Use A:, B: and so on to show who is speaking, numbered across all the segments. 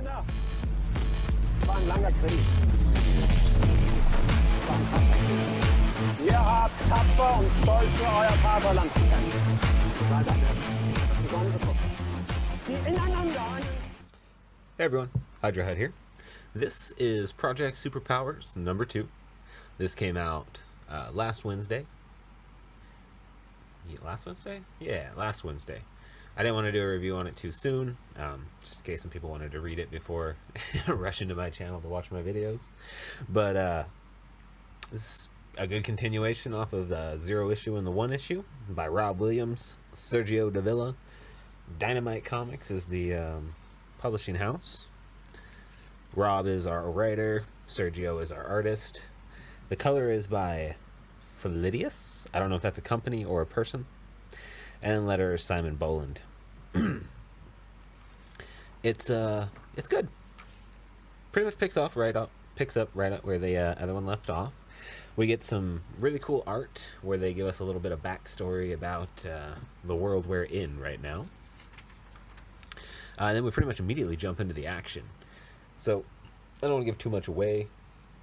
A: Männer. Es war ein langer Krieg. Es war ein krasser Krieg. Ihr habt tapfer und stolz für euer Vaterland gekämpft. Seid eine besondere Truppe, die ineinander einen...
B: Hey everyone, Hydra here. This is Project Superpowers number 2. This came out last Wednesday. Last Wednesday? Yeah, last Wednesday. I didn't want to do a review on it too soon, just in case some people wanted to read it before rushing to my channel to watch my videos. But this is a good continuation off of the 0 issue and the 1 issue by Rob Williams, Sergio Davila. Dynamite Comics is the publishing house. Rob is our writer, Sergio is our artist. The color is by Philidius. I don't know if that's a company or a person. And letter is Simon Boland. It's good. Pretty much picks up right up where the other one left off. We get some really cool art where they give us a little bit of backstory about the world we're in right now. Then we pretty much immediately jump into the action. So I don't want to give too much away.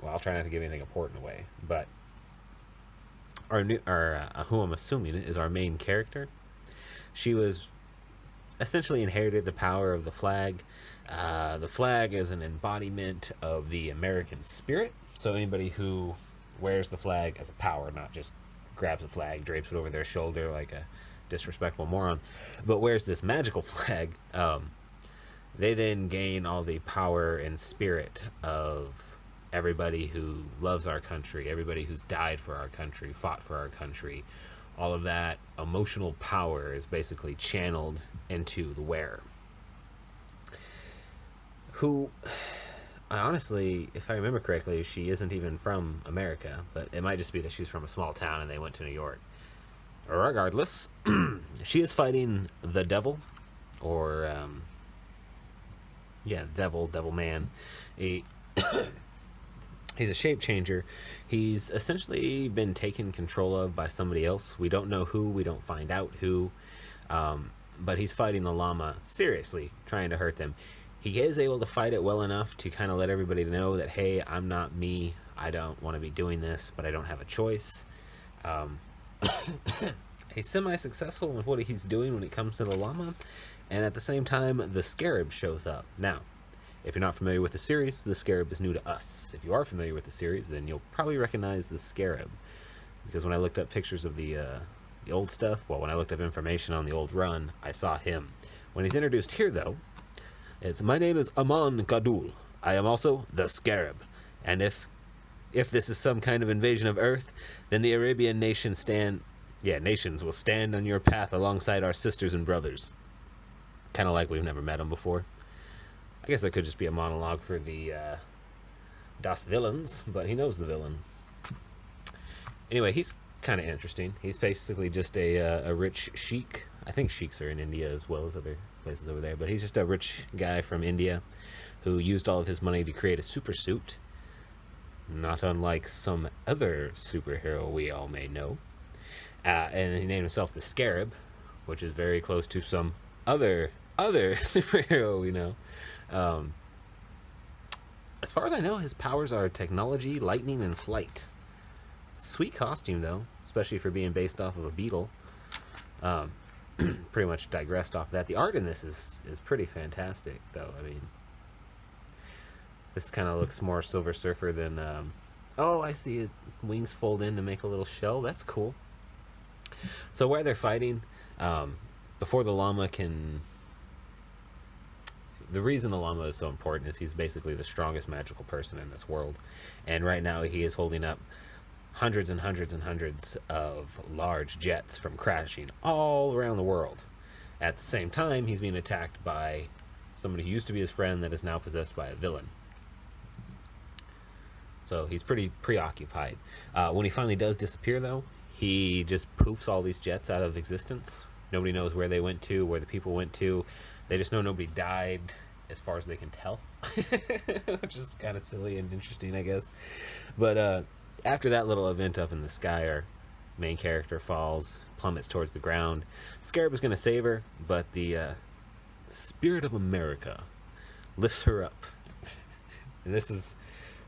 B: Well, I'll try not to give anything important away. But who I'm assuming is our main character. She was essentially inherited the power of the flag. The flag is an embodiment of the American spirit. So anybody who wears the flag as a power, not just grabs a flag, drapes it over their shoulder like a disrespectful moron, but wears this magical flag, they then gain all the power and spirit of everybody who loves our country, everybody who's died for our country, fought for our country. All of that emotional power is basically channeled into the wearer. Who, I honestly, if I remember correctly, she isn't even from America, but it might just be that she's from a small town and they went to New York. Regardless, she is fighting the devil, or, devil man. He's a shape changer. He's essentially been taken control of by somebody else. We don't know who, we don't find out who, but he's fighting the llama seriously, trying to hurt them. He is able to fight it well enough to kind of let everybody know that, hey, I'm not me, I don't want to be doing this, but I don't have a choice. He's semi-successful with what he's doing when it comes to the llama, and at the same time, the Scarab shows up. Now, if you're not familiar with the series, the Scarab is new to us. If you are familiar with the series, then you'll probably recognize the Scarab, because when I looked up pictures of the old stuff, well, when I looked up information on the old run, I saw him. When he's introduced here, though, it's, my name is Aman Gadul. I am also the Scarab, and if this is some kind of invasion of Earth, then the Arabian nations will stand on your path alongside our sisters and brothers. Kind of like we've never met them before. I guess that could just be a monologue for the Das Villains, but he knows the villain. Anyway, he's kind of interesting. He's basically just a rich sheik. I think sheiks are in India as well as other places over there, but he's just a rich guy from India who used all of his money to create a super suit, not unlike some other superhero we all may know. And he named himself the Scarab, which is very close to some other superhero we know. As far as I know, his powers are technology, lightning, and flight. Sweet costume, though, especially for being based off of a beetle. Pretty much digressed off that. The art in this is pretty fantastic, though. I mean, this kind of looks more Silver Surfer than... oh, I see it. Wings fold in to make a little shell. That's cool. So while they're fighting, before the llama can... The reason the llama is so important is he's basically the strongest magical person in this world. And right now he is holding up hundreds and hundreds and hundreds of large jets from crashing all around the world. At the same time, he's being attacked by somebody who used to be his friend that is now possessed by a villain. So he's pretty preoccupied. When he finally does disappear, though, he just poofs all these jets out of existence. Nobody knows where they went to, where the people went to. They just know nobody died, as far as they can tell. Which is kind of silly and interesting, I guess. But after that little event up in the sky, our main character falls, plummets towards the ground. The Scarab is going to save her, but the spirit of America lifts her up. And this is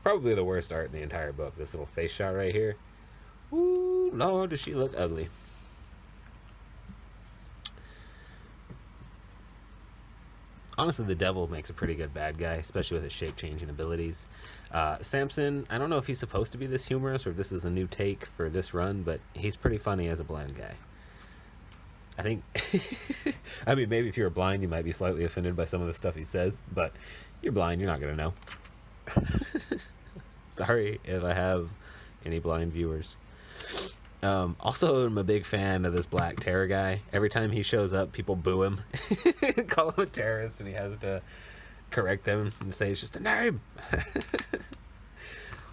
B: probably the worst art in the entire book. This little face shot right here. Ooh, Lord, does she look ugly. Honestly, the devil makes a pretty good bad guy, especially with his shape-changing abilities. Samson, I don't know if he's supposed to be this humorous or if this is a new take for this run, but he's pretty funny as a blind guy. I think, I mean, maybe if you're blind, you might be slightly offended by some of the stuff he says, but you're blind, you're not going to know. Sorry if I have any blind viewers. Also, I'm a big fan of this Black Terror guy. Every time he shows up, people boo him, call him a terrorist, and he has to correct them and say it's just a name.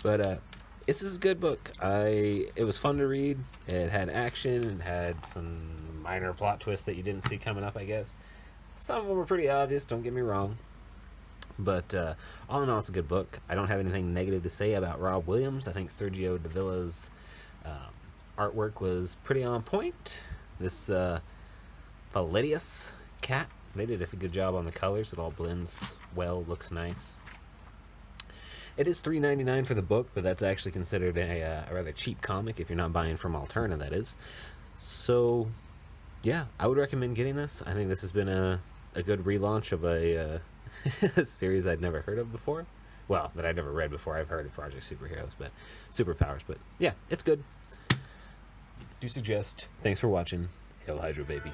B: But this is a good book. It was fun to read. It had action and had some minor plot twists that you didn't see coming up, I guess. Some of them were pretty obvious, don't get me wrong. But all in all, it's a good book. I don't have anything negative to say about Rob Williams. I think Sergio Davila's artwork was pretty on point. This Validius cat, they did a good job on the colors. It all blends well, looks nice. It is $3.99 for the book, but that's actually considered a rather cheap comic if you're not buying from Alterna, that is. So, yeah, I would recommend getting this. I think this has been a good relaunch of a series I'd never heard of before. Well, that I'd never read before. I've heard of Project Superpowers, but yeah, it's good. Do suggest. Thanks for watching. Hail Hydra, baby.